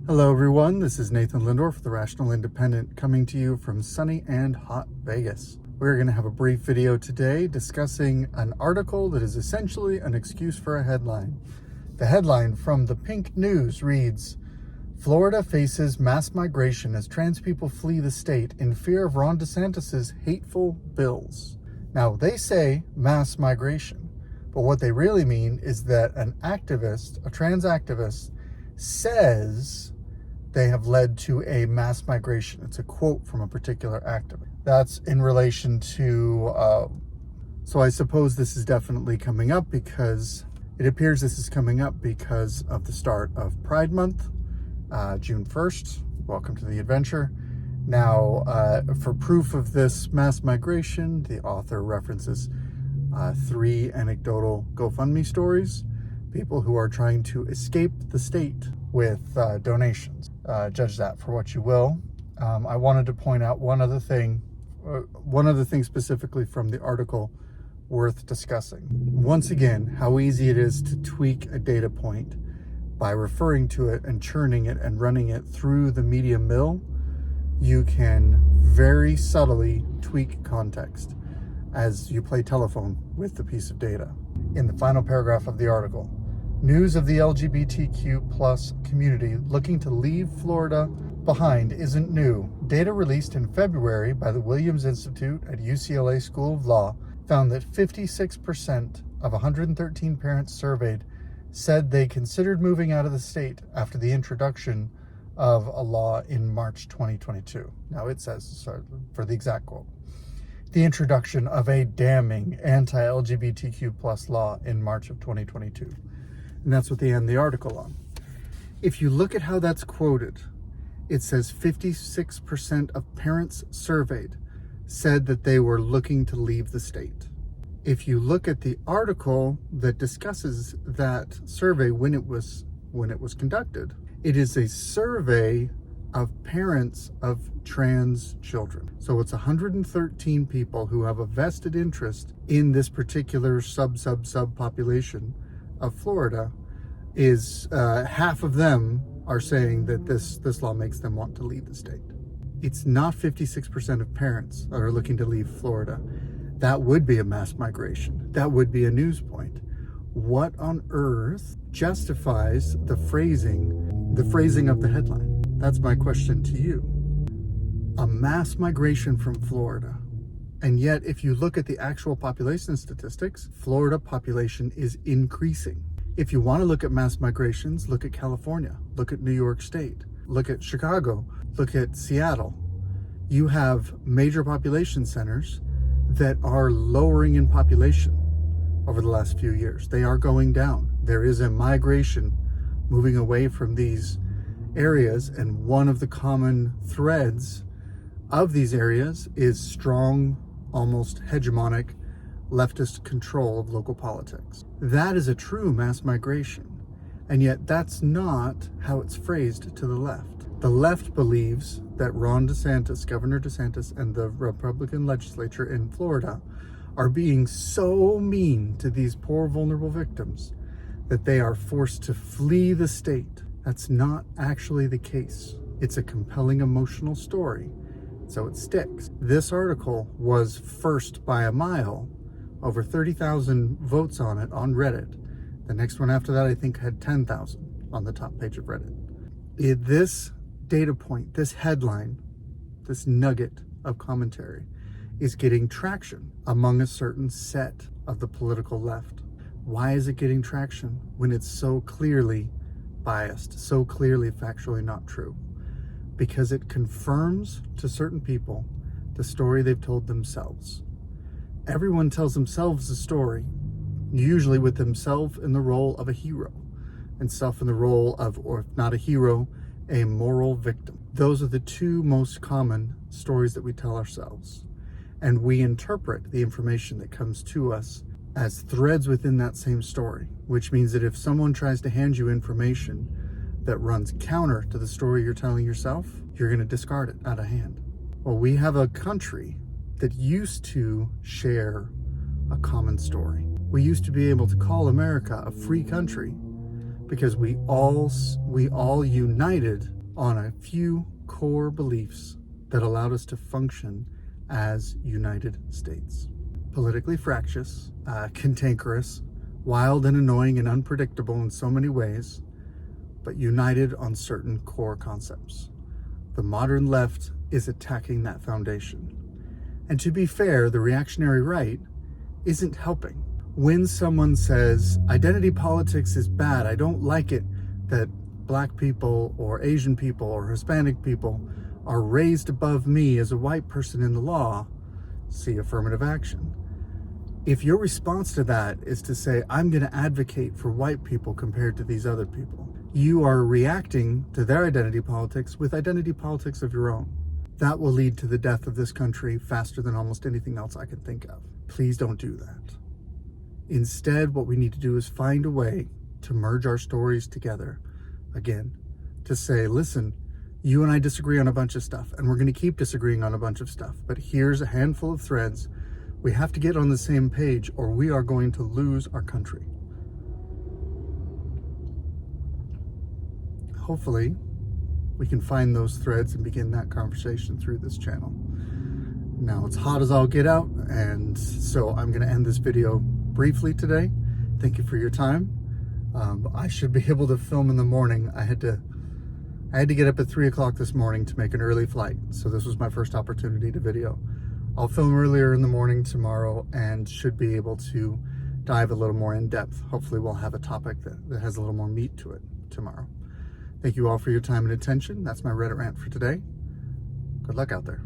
Hello everyone, this is Nathan Lindorf, the Rational Independent, coming to you from sunny and hot Vegas. We're going to have a brief video today discussing an article that is essentially an excuse for a headline. The headline from the Pink News reads, "Florida faces mass migration as trans people flee the state in fear of Ron DeSantis' hateful bills." Now, they say mass migration, but what they really mean is that an activist, a trans activist, says they have led to a mass migration. It's a quote from a particular activist. That's in relation to, so I suppose this is definitely coming up because it appears this is coming up because of the start of Pride Month, June 1st. Welcome to the adventure. Now, for proof of this mass migration, the author references 3 anecdotal GoFundMe stories, people who are trying to escape the state with donations. Judge that for what you will. I wanted to point out one other thing specifically from the article worth discussing. Once again, how easy it is to tweak a data point by referring to it and churning it and running it through the media mill. You can very subtly tweak context as you play telephone with the piece of data. In the final paragraph of the article, news of the LGBTQ plus community looking to leave Florida behind isn't new. Data released in February by the Williams Institute at UCLA School of Law found that 56% of 113 parents surveyed said they considered moving out of the state after the introduction of a law in March 2022. Now it says, for the exact quote, the introduction of a damning anti-LGBTQ plus law in March of 2022. And that's what they end the article on. If you look at how that's quoted, it says 56% of parents surveyed said that they were looking to leave the state. If you look at the article that discusses that survey when it was conducted, it is a survey of parents of trans children. So it's 113 people who have a vested interest in this particular sub population of Florida. Is half of them are saying that this law makes them want to leave the state. It's not 56% of parents that are looking to leave Florida. That would be a mass migration. That would be a news point. What on earth justifies the phrasing of the headline? That's my question to you. A mass migration from Florida. And yet, if you look at the actual population statistics, Florida population is increasing. If you want to look at mass migrations, look at California, look at New York State, look at Chicago, look at Seattle. You have major population centers that are lowering in population over the last few years. They are going down. There is a migration moving away from these areas, and one of the common threads of these areas is strong, almost hegemonic leftist control of local politics. That is a true mass migration, and yet that's not how it's phrased to the left. The left believes that Ron DeSantis, Governor DeSantis, and the Republican legislature in Florida are being so mean to these poor, vulnerable victims that they are forced to flee the state. That's not actually the case. It's a compelling emotional story, so it sticks. This article was first by a mile, over 30,000 votes on it on Reddit. The next one after that, I think, had 10,000 on the top page of Reddit. This data point, this headline, this nugget of commentary is getting traction among a certain set of the political left. Why is it getting traction when it's so clearly biased, so clearly factually not true? Because it confirms to certain people the story they've told themselves. Everyone tells themselves a story, usually with themselves in the role of a hero and self in the role of, or if not a hero, a moral victim. Those are the two most common stories that we tell ourselves. And we interpret the information that comes to us as threads within that same story, which means that if someone tries to hand you information that runs counter to the story you're telling yourself, you're going to discard it out of hand. Well, we have a country that used to share a common story. We used to be able to call America a free country because we all united on a few core beliefs that allowed us to function as United States. Politically fractious, cantankerous, wild and annoying and unpredictable in so many ways, but united on certain core concepts. The modern left is attacking that foundation. And to be fair, the reactionary right isn't helping. When someone says, identity politics is bad, I don't like it that Black people or Asian people or Hispanic people are raised above me as a white person in the law, see affirmative action. If your response to that is to say, I'm going to advocate for white people compared to these other people, you are reacting to their identity politics with identity politics of your own. That will lead to the death of this country faster than almost anything else I can think of. Please don't do that. Instead, what we need to do is find a way to merge our stories together. Again, to say, listen, you and I disagree on a bunch of stuff, and we're going to keep disagreeing on a bunch of stuff, but here's a handful of threads. We have to get on the same page or we are going to lose our country. Hopefully, we can find those threads and begin that conversation through this channel. Now, it's hot as all get out, and so I'm going to end this video briefly today. Thank you for your time. I should be able to film in the morning. I had to get up at 3 o'clock this morning to make an early flight, so this was my first opportunity to video. I'll film earlier in the morning tomorrow and should be able to dive a little more in depth. Hopefully we'll have a topic that has a little more meat to it tomorrow. Thank you all for your time and attention. That's my Reddit rant for today. Good luck out there.